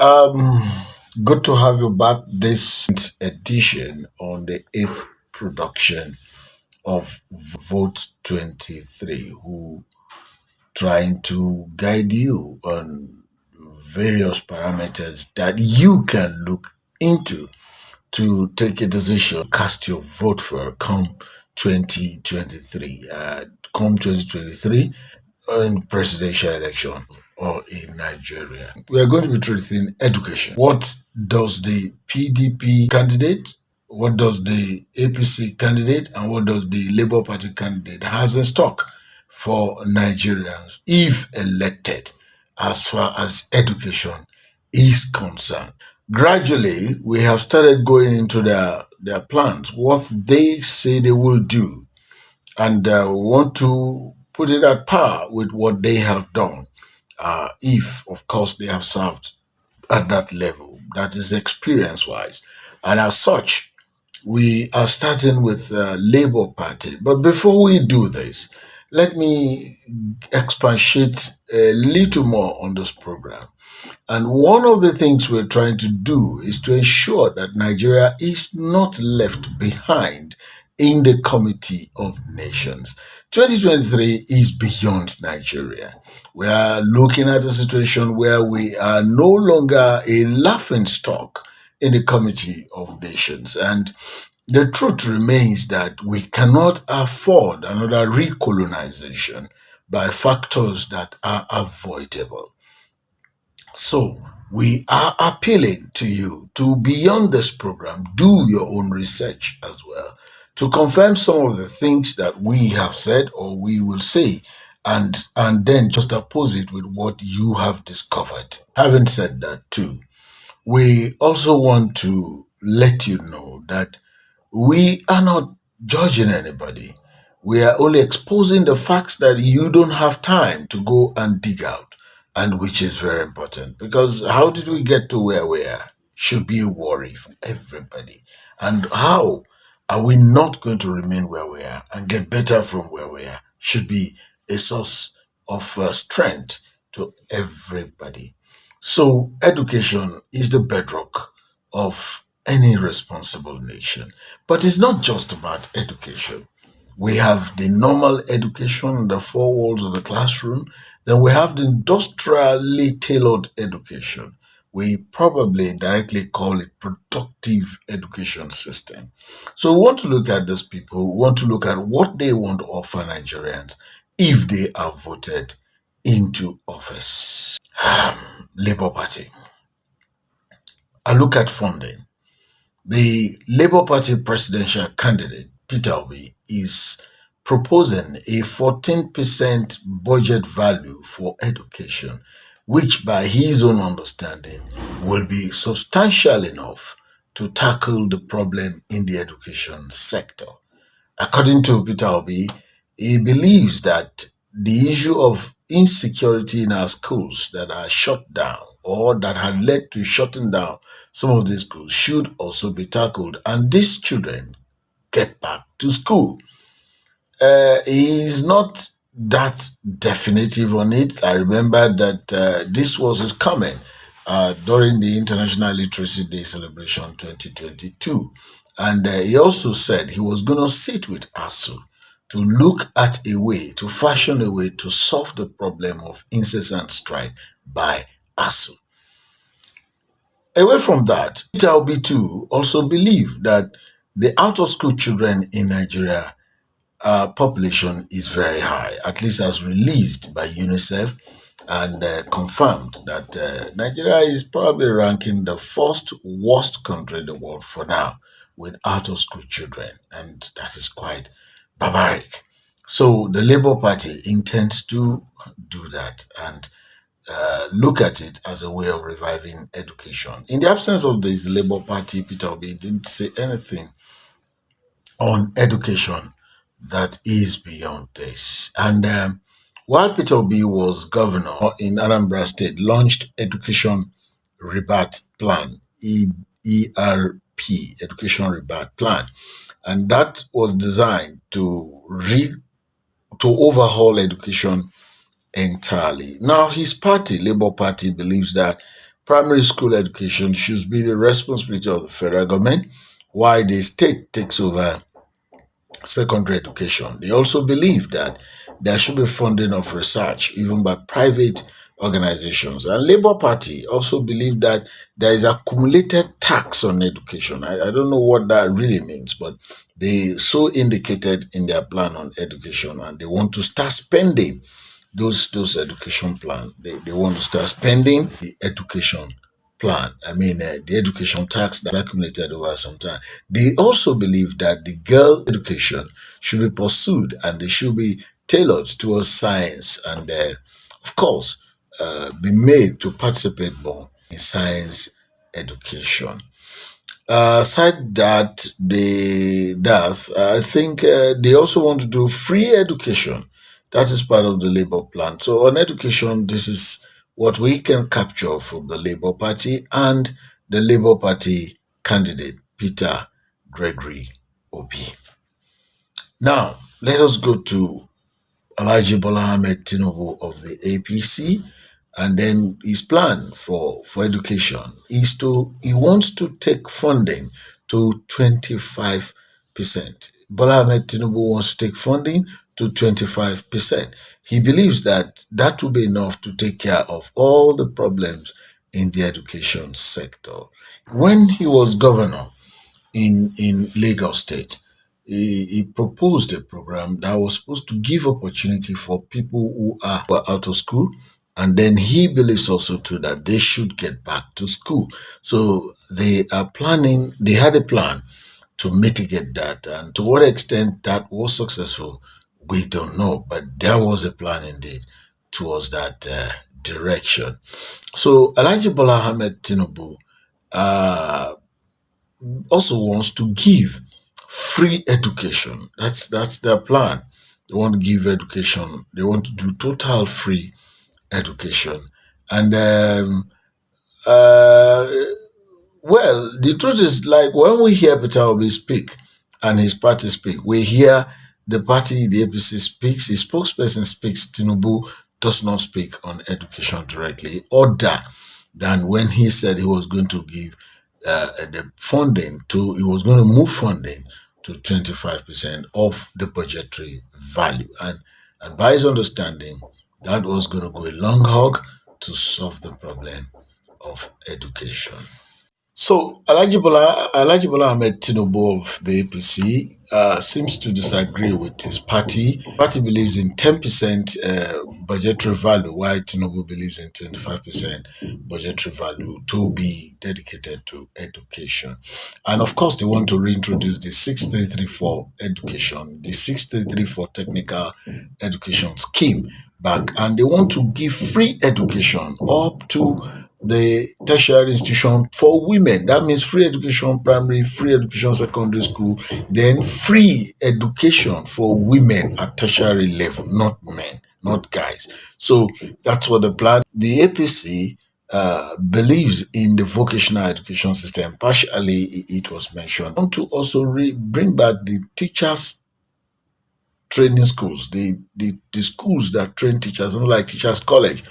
Um, Good to have you back this edition on the eighth production of Vote 23, who trying to guide you on various parameters that you can look into to take a decision, cast your vote for come 2023. Come 2023 in presidential election or in Nigeria. We are going to be treating education. What does the PDP candidate, what does the APC candidate, and what does the Labour Party candidate has in stock for Nigerians if elected as far as education is concerned? Gradually, we have started going into their plans, what they say they will do, and want to put it at par with what they have done, if, of course, they have served at that level, that is experience wise. And as such, we are starting with Labour Party. But before we do this, let me expatiate a little more on this program. And one of the things we're trying to do is to ensure that Nigeria is not left behind in the Committee of Nations. 2023 is beyond Nigeria. We are looking at a situation where we are no longer a laughing stock in the Committee of Nations. And the truth remains that we cannot afford another recolonization by factors that are avoidable. So we are appealing to you to, beyond this program, do your own research as well to confirm some of the things that we have said or we will say, and then just oppose it with what you have discovered. Having said that too, we also want to let you know that we are not judging anybody. We are only exposing the facts that you don't have time to go and dig out, and which is very important, because how did we get to where we are should be a worry for everybody. And how are we not going to remain where we are and get better from where we are should be a source of strength to everybody. So, education is the bedrock of any responsible nation. But it's not just about education. We have the normal education, the four walls of the classroom. Then we have the industrially tailored education. We probably directly call it productive education system. So we want to look at these people, we want to look at what they want to offer Nigerians if they are voted into office. Labour Party. I look at funding. The Labour Party presidential candidate, Peter Obi, is proposing a 14% budget value for education, which, by his own understanding, will be substantial enough to tackle the problem in the education sector. According to Peter Obi, he believes that the issue of insecurity in our schools that are shut down or that had led to shutting down some of these schools should also be tackled, and these children get back to school. He is not that definitive on it. I remember that this was his comment during the International Literacy Day celebration 2022. And he also said he was going to sit with ASU to look at a way, to fashion a way to solve the problem of incessant strike by ASU. Away from that, Peter Obi too also believe that the out-of-school children in Nigeria population is very high, at least as released by UNICEF, and confirmed that Nigeria is probably ranking the first worst country in the world for now with out-of-school children, and that is quite barbaric. So the Labour Party intends to do that and look at it as a way of reviving education. In the absence of this Labour Party, Peter Obi didn't say anything on education that is beyond this. And while Peter Obi was governor in Anambra State, launched Education Rebate Plan, ERP, Education Rebate Plan, and that was designed to overhaul education entirely. Now, his party, Labour Party, believes that primary school education should be the responsibility of the federal government, while the state takes over secondary education. They also believe that there should be funding of research, even by private organizations. And Labour Party also believe that there is accumulated tax on education. I don't know what that really means, but they so indicated in their plan on education, and they want to start spending those education plan. They want to start spending the education plan. I mean, the education tax that accumulated over some time. They also believe that the girl education should be pursued and they should be tailored towards science and, of course, be made to participate more in science education. Aside that, I think they also want to do free education. That is part of the Labour plan. So on education, this is what we can capture from the Labour Party and the Labour Party candidate Peter Gregory Obi. Now let us go to Alhaji Bola Ahmed Tinubu of the APC, and then his plan for education is he wants to take funding to 25%. Bola Ahmed Tinubu wants to take funding to 25%. He believes that that will be enough to take care of all the problems in the education sector. When he was governor in Lagos State, he proposed a program that was supposed to give opportunity for people who were out of school, and then he believes also too that they should get back to school. So they are planning. They had a plan to mitigate that, and to what extent that was successful, we don't know. But there was a plan indeed towards that direction. So Alhaji Bola Ahmed Tinubu uh, also wants to give free education. That's their plan. They want to give education. They want to do total free education. And uh, well, the truth is, like when we hear Peter Obi speak and his party speak, we hear the party, the APC speaks, his spokesperson speaks, Tinubu does not speak on education directly, other than when he said he was going to give the funding to, he was going to move funding to 25% of the budgetary value. And by his understanding, that was going to go a long hog to solve the problem of education. So Alhaji Bola Ahmed Tinubu of the APC seems to disagree with his party. Party believes in 10% budgetary value, while Tinubu believes in 25% budgetary value to be dedicated to education. And of course, they want to reintroduce the 6334 education, the 6334 technical education scheme back, and they want to give free education up to the tertiary institution for women. That means free education primary, free education secondary school, then free education for women at tertiary level, not men, not guys. So that's what the plan. The APC believes in the vocational education system. Partially, it was mentioned. I want to also bring back the teachers training schools, the schools that train teachers, not like teachers college.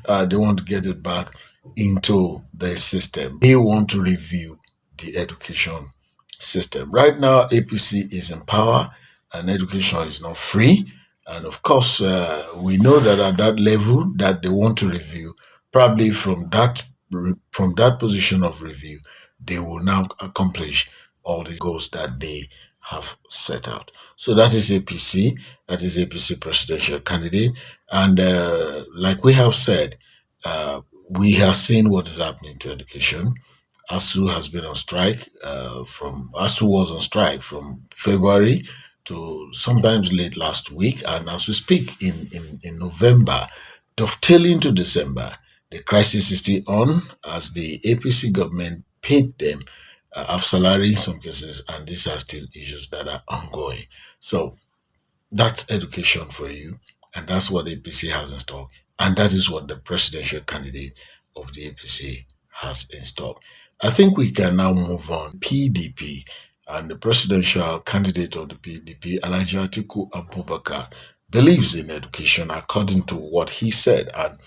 They want to get it back into the system. They want to review the education system. Right now, APC is in power and education is not free. And of course, we know that at that level that they want to review, probably from that position of review, they will now accomplish all the goals that they have set out. So that is APC. That is APC presidential candidate. And like we have said, we have seen what is happening to education. ASU has been on strike from ASU was on strike from February to sometimes late last week, and as we speak in November, dovetailing to December, the crisis is still on as the APC government paid them half salary in some cases, and these are still issues that are ongoing. So that's education for you, and that's what the APC has in stock, and that is what the presidential candidate of the APC has in stock. I think we can now move on. PDP and the presidential candidate of the PDP, Alhaji Atiku Abubakar, believes in education according to what he said, and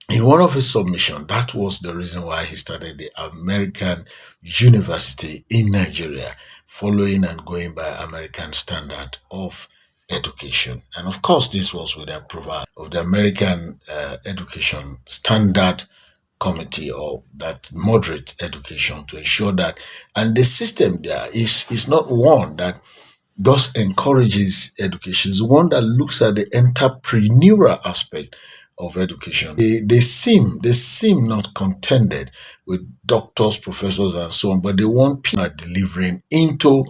In one of his submissions, that was the reason why he started the American University in Nigeria, following and going by American standard of education. And of course, this was with the approval of the American Education Standard Committee, or that moderate education, to ensure that, and the system there is not one that thus encourages education. It's one that looks at the entrepreneurial aspect of education. They seem not contented with doctors, professors, and so on, but they want people delivering into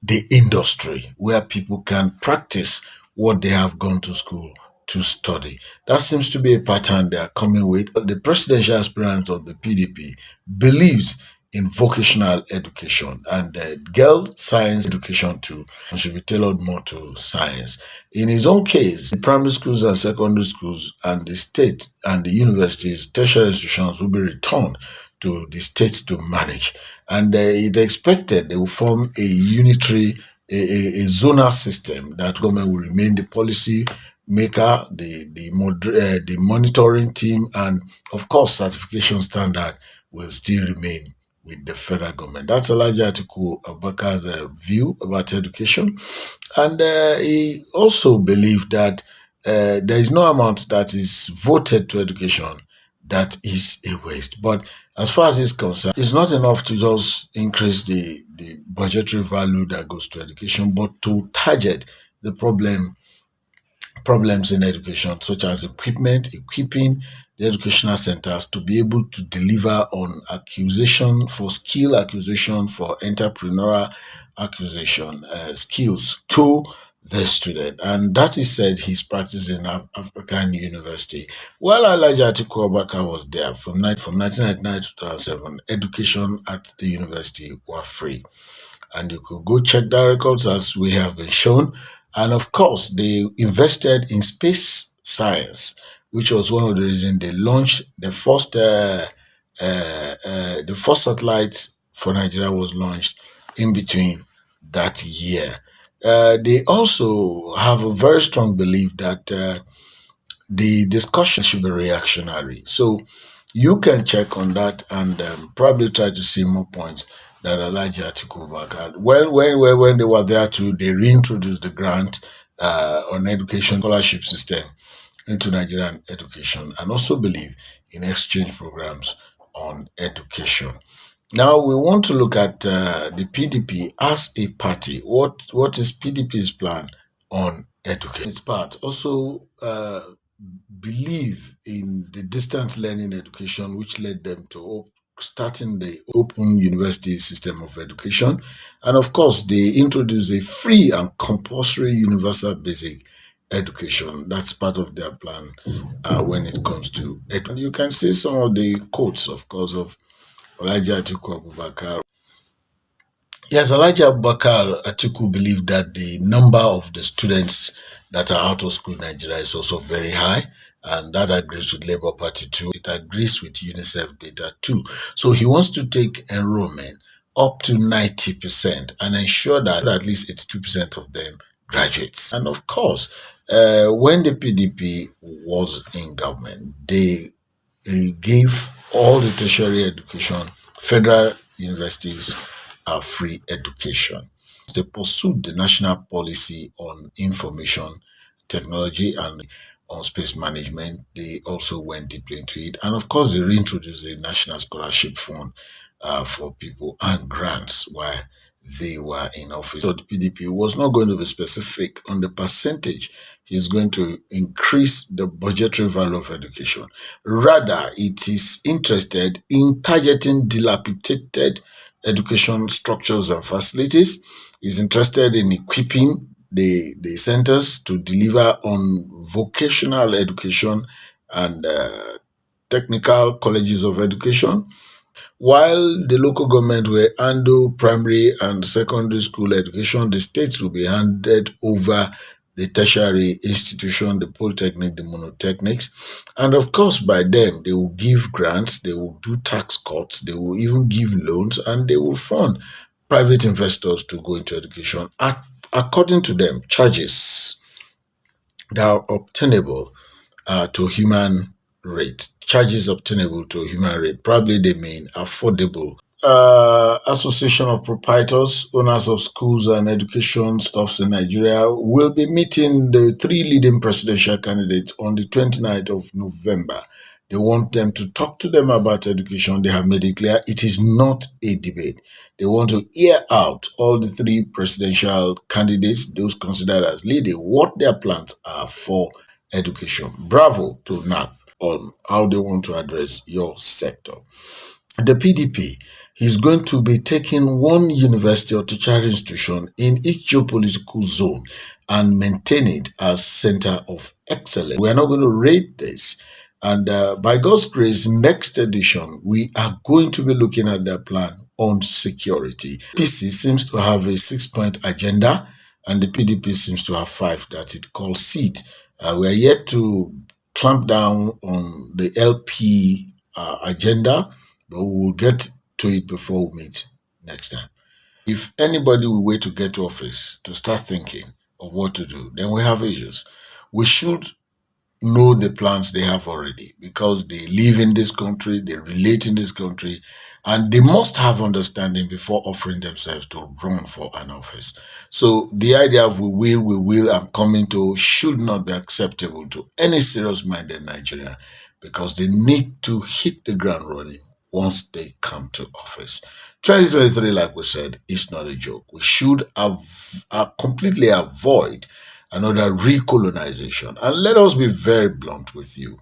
the industry where people can practice what they have gone to school to study. That seems to be a pattern they are coming with. The presidential aspirant of the PDP believes in vocational education, and girl science education too should be tailored more to science. In his own case, the primary schools and secondary schools and the state and the universities, tertiary institutions will be returned to the states to manage. And it expected they will form a unitary, a zonal system that government will remain the policy maker, the monitoring team, and of course, certification standard will still remain with the federal government. That's Elijah Atiku Abubakar's view about education. And he also believed that there is no amount that is voted to education that is a waste. But as far as it's concerned, it's not enough to just increase the budgetary value that goes to education, but to target the problems in education, such as equipment, equipping the educational centers to be able to deliver on acquisition, for skill acquisition, for entrepreneurial acquisition, skills to the student. And that is said he's practicing at African University. While Elijah Atiku Abubakar was there from 1999 to 2007, education at the university were free, and you could go check their records as we have been shown. And of course, they invested in space science, which was one of the reasons they launched the first satellite for Nigeria was launched in between that year. They also have a very strong belief that the discussion should be reactionary. So you can check on that and probably try to see more points that Elijah Atiku had. When they were there too, they reintroduced the grant on education scholarship system into Nigerian education, and also believe in exchange programs on education. Now we want to look at the PDP as a party. What is PDP's plan on education? Its part also believe in the distance learning education, which led them to starting the open university system of education. And of course, they introduced a free and compulsory universal basic education. That's part of their plan when it comes to it. And you can see some of the quotes, of course, of Elijah Atiku Abubakar. Yes, Elijah Bakar Atiku believed that the number of the students that are out of school in Nigeria is also very high, and that agrees with Labour Party too. It agrees with UNICEF data too. So he wants to take enrollment up to 90% and ensure that at least 82% of them graduates. And of course, when the PDP was in government, they gave all the tertiary education, federal universities, free education. They pursued the national policy on information technology and on space management. They also went deeply into it. And of course, they reintroduced the National Scholarship Fund for people and grants while they were in office. So the PDP was not going to be specific on the percentage he's going to increase the budgetary value of education. Rather, it is interested in targeting dilapidated education structures and facilities. Is interested in equipping the centers to deliver on vocational education and technical colleges of education, while the local government will handle primary and secondary school education. The states will be handed over the tertiary institution, the polytechnic, the monotechnics. And of course, by them, they will give grants, they will do tax cuts, they will even give loans, and they will fund private investors to go into education at, according to them, charges that are obtainable to human rate. Charges obtainable to human rate. Probably they mean affordable. Association of Proprietors, Owners of Schools and Education Staffs in Nigeria will be meeting the three leading presidential candidates on the 29th of November. They want them to talk to them about education. They have made it clear it is not a debate. They want to hear out all the three presidential candidates, those considered as leading, what their plans are for education. Bravo to NAP on how they want to address your sector. The PDP is going to be taking one university or tertiary institution in each geopolitical zone and maintain it as center of excellence. We are not going to rate this. And by God's grace, next edition, we are going to be looking at their plan on security. PC seems to have a 6-point agenda, and the PDP seems to have 5 that it calls seat. We are yet to clamp down on the LP agenda, but we will get to it before we meet next time. If anybody will wait to get to office to start thinking of what to do, then we have issues. We should know the plans they have already because they live in this country, they relate in this country, and they must have understanding before offering themselves to run for an office. So the idea of we will, I'm coming to should not be acceptable to any serious-minded Nigerian because they need to hit the ground running once they come to office. 2023, like we said, is not a joke. We should completely avoid another recolonization. And let us be very blunt with you.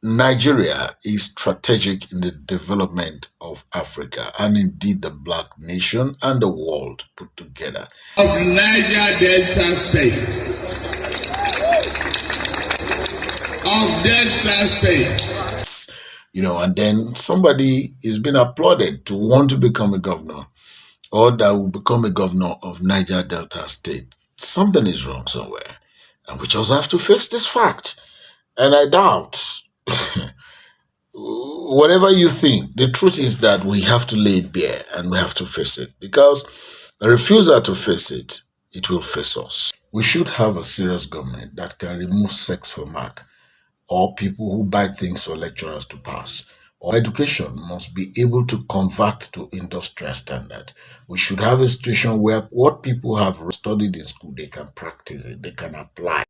Nigeria is strategic in the development of Africa and indeed the black nation and the world put together. Of Niger Delta State. Of Delta State. And then somebody is being applauded to want to become a governor or that will become a governor of Niger Delta State. Something is wrong somewhere. And we just have to face this fact. And I doubt, whatever you think, the truth is that we have to lay it bare and we have to face it. Because a refusal to face it, it will face us. We should have a serious government that can remove sex from mark, or people who buy things for lecturers to pass. Or education must be able to convert to industrial standard. We should have a situation where what people have studied in school, they can practice it, they can apply.